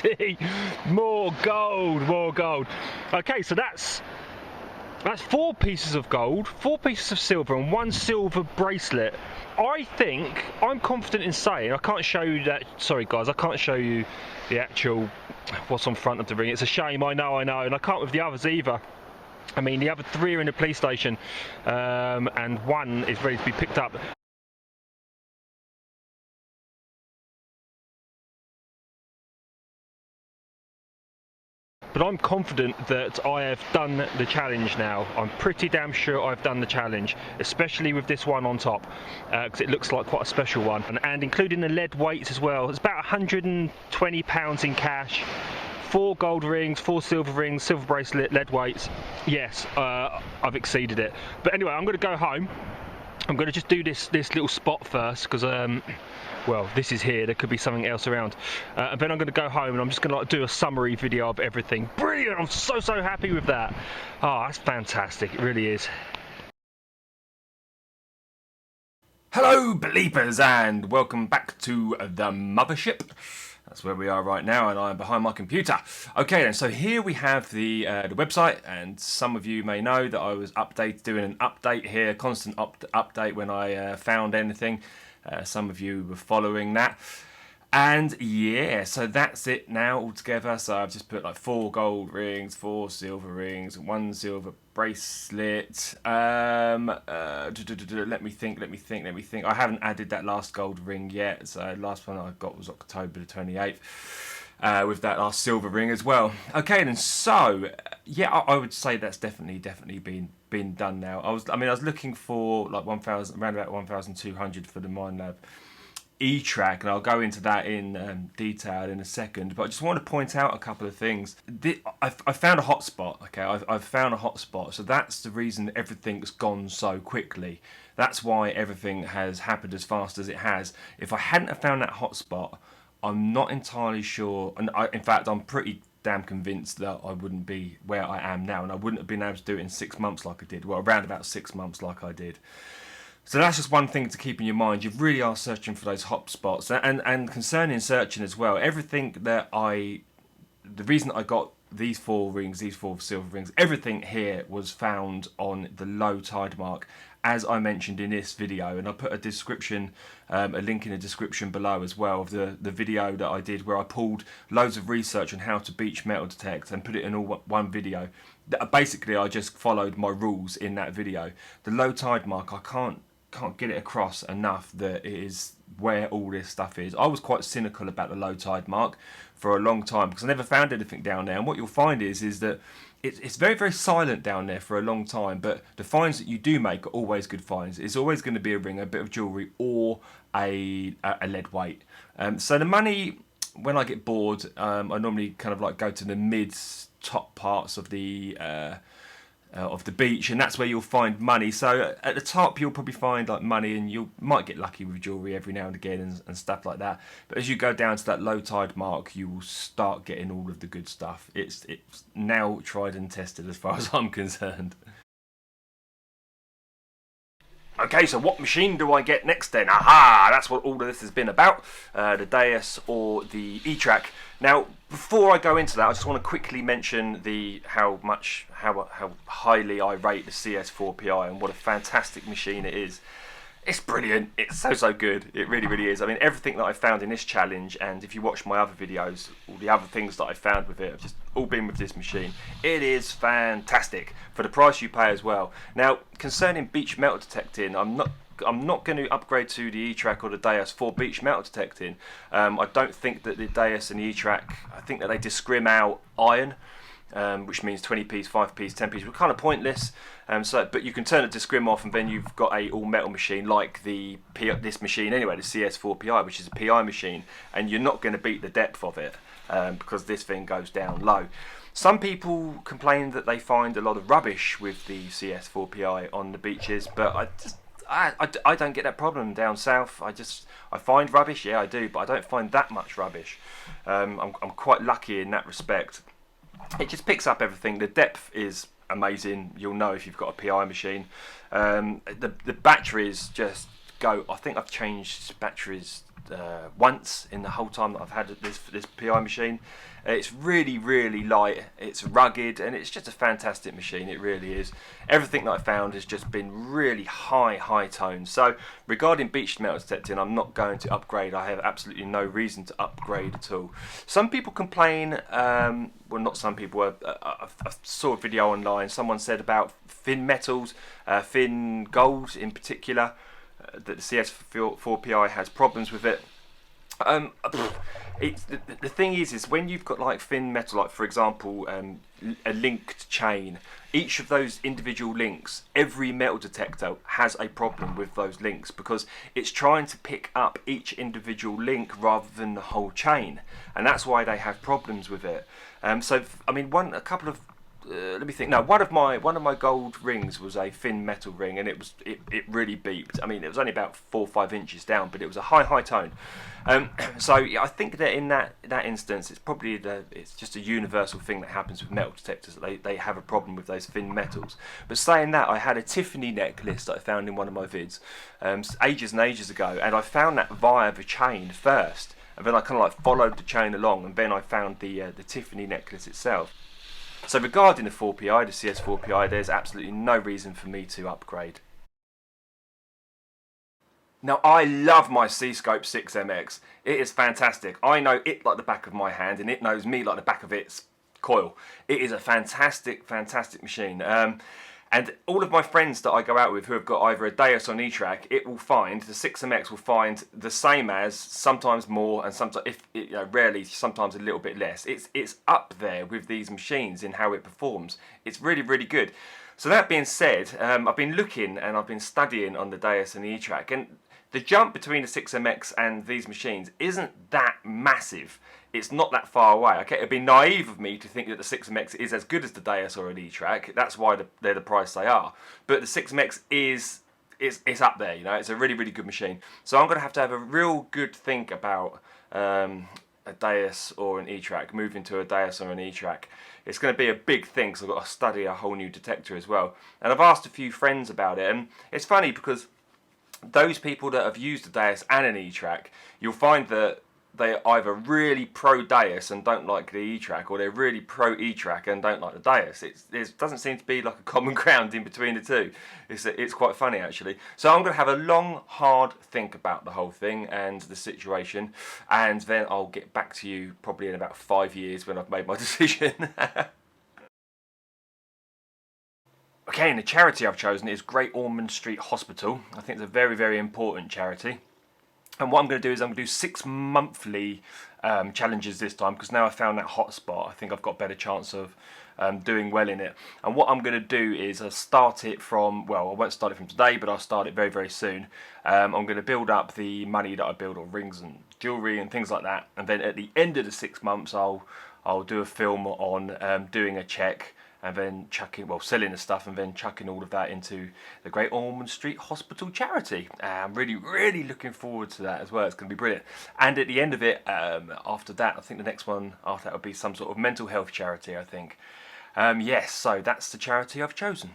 beauty. More gold, more gold. Okay, so that's 4 pieces of gold, 4 pieces of silver, and 1 silver bracelet. I think, I'm confident in saying, I can't show you that, sorry guys, I can't show you the actual, what's on front of the ring. It's a shame, I know, and I can't with the others either. I mean, the other 3 are in the police station, and 1 is ready to be picked up. But I'm confident that I have done the challenge now. I'm pretty damn sure I've done the challenge, especially with this one on top, because it looks like quite a special one. And including the lead weights as well. It's about £120 in cash, 4 gold rings, 4 silver rings, silver bracelet, lead weights. Yes, I've exceeded it. But anyway, I'm going to go home. I'm going to just do this little spot first, because well, this is here, there could be something else around, and then I'm going to go home and I'm just going to do a summary video of everything. Brilliant, I'm so happy with that. Oh, that's fantastic, it really is. Hello Bleepers, and welcome back to the mothership. That's where we are right now, and I'm behind my computer. Okay then, so here we have the website, and some of you may know that I was doing an update here, constant update when I found anything. Some of you were following that. And yeah, so that's it now altogether. So I've just put like 4 gold rings, 4 silver rings, 1 silver bracelet. Let me think. I haven't added that last gold ring yet. So last one I got was October the 28th. With that last silver ring as well. Okay, then so yeah, I would say that's definitely been done now. I was looking for like 1,000, around about 1,200 for the Minelab Etrac, and I'll go into that in detail in a second. But I just want to point out a couple of things. I found a hotspot. Okay, I've found a hotspot, so that's the reason everything's gone so quickly. That's why everything has happened as fast as it has. If I hadn't have found that hotspot, I'm not entirely sure, and in fact I'm pretty damn convinced that I wouldn't be where I am now, and I wouldn't have been able to do it in 6 months like I did. Well, around about 6 months like I did. So that's just one thing to keep in your mind. You really are searching for those hot spots, and concerning searching as well. Everything that the reason I got these 4 rings, these 4 silver rings, everything here was found on the low tide mark, as I mentioned in this video, and I put a link in the description below as well of the video that I did where I pulled loads of research on how to beach metal detect and put it in all one video. Basically, I just followed my rules in that video. The low tide mark, I can't get it across enough that it is where all this stuff is. I was quite cynical about the low tide mark for a long time because I never found anything down there, and what you'll find is that it's very silent down there for a long time, but the finds that you do make are always good finds. It's always going to be a ring, a bit of jewellery, or a lead weight. So the money, when I get bored, I normally kind of like go to the top parts of the beach, and that's where you'll find money. So at the top you'll probably find like money, and you might get lucky with jewellery every now and again and stuff like that. But as you go down to that low tide mark, you will start getting all of the good stuff. It's now tried and tested as far as I'm concerned. Okay, so what machine do I get next then? Aha! That's what all of this has been about. The Deus or the Etrac. Now, before I go into that, I just want to quickly mention how highly I rate the CS4PI and what a fantastic machine it is. It's brilliant. It's so good. It really is. I mean, everything that I found in this challenge, and if you watch my other videos, all the other things that I found with it have just all been with this machine. It is fantastic for the price you pay as well. Now, concerning beach metal detecting, I'm not going to upgrade to the Etrac or the Deus for beach metal detecting. I don't think that the Deus and the Etrac, I think that they discrim out iron, which means 20 piece, 5 piece, 10 piece, which are kind of pointless. But you can turn the discrim off, and then you've got a all metal machine like this machine anyway, the CS4PI, which is a PI machine, and you're not going to beat the depth of it because this thing goes down low. Some people complain that they find a lot of rubbish with the CS4PI on the beaches, but I don't get that problem down south. I find rubbish, yeah I do, but I don't find that much rubbish. I'm quite lucky in that respect. It just picks up everything. The depth is amazing. You'll know if you've got a PI machine. The batteries just go. I think I've changed batteries once in the whole time that I've had this PI machine. It's really, really light, it's rugged, and it's just a fantastic machine. It really is. Everything that I found has just been really high tones. So regarding beached metal detecting, I'm not going to upgrade. I have absolutely no reason to upgrade at all. Some people complain, well, not some people, I saw a video online, someone said about thin metals, thin gold in particular, that the CS4PI has problems with it. The thing is when you've got like thin metal, like for example a linked chain, each of those individual links, every metal detector has a problem with those links because it's trying to pick up each individual link rather than the whole chain, and that's why they have problems with it. So I mean, a couple of let me think. No, one of my gold rings was a thin metal ring, and it really beeped. I mean, it was only about 4 or 5 inches down, but it was a high tone. So yeah, I think that in that instance, it's probably it's just a universal thing that happens with metal detectors. That they have a problem with those thin metals. But saying that, I had a Tiffany necklace that I found in one of my vids ages and ages ago, and I found that via the chain first, and then I kind of like followed the chain along, and then I found the Tiffany necklace itself. So regarding the 4PI, the CS4PI, there's absolutely no reason for me to upgrade. Now, I love my C-Scope 6MX. It is fantastic. I know it like the back of my hand, and it knows me like the back of its coil. It is a fantastic machine. And all of my friends that I go out with who have got either a Deus or an Etrac, it will find, the 6MX will find the same as, sometimes more, and sometimes, rarely, sometimes a little bit less. It's up there with these machines in how it performs. It's really, really good. So that being said, I've been looking and I've been studying on the Deus and the Etrac, and the jump between the 6MX and these machines isn't that massive. It's not that far away. Okay, it'd be naive of me to think that the 6MX is as good as the Deus or an Etrac. That's why they're the price they are. But the 6MX is up there. You know, it's a really, really good machine. So I'm going to have a real good think about a Deus or an Etrac, moving to a Deus or an Etrac. It's going to be a big thing, so I've got to study a whole new detector as well. And I've asked a few friends about it, and it's funny because those people that have used a Deus and an Etrac, you'll find that they're either really pro Deus and don't like the Etrac, or they're really pro Etrac and don't like the Deus. There doesn't seem to be like a common ground in between the two. It's quite funny actually. So I'm going to have a long, hard think about the whole thing and the situation, and then I'll get back to you probably in about 5 years when I've made my decision. Okay, and the charity I've chosen is Great Ormond Street Hospital. I think it's a very, very important charity. And what I'm going to do is I'm going to do 6 monthly challenges this time, because now I've found that hotspot. I think I've got a better chance of doing well in it. And what I'm going to do is I'll start it from, well, I won't start it from today, but I'll start it very, very soon. I'm going to build up the money that I build on rings and jewellery and things like that. And then at the end of the 6 months, I'll do a film on doing a check, and then selling the stuff and then chucking all of that into the Great Ormond Street Hospital charity. I'm really, really looking forward to that as well. It's going to be brilliant. And at the end of it, after that, I think the next one after that will be some sort of mental health charity, I think. Yes, so that's the charity I've chosen.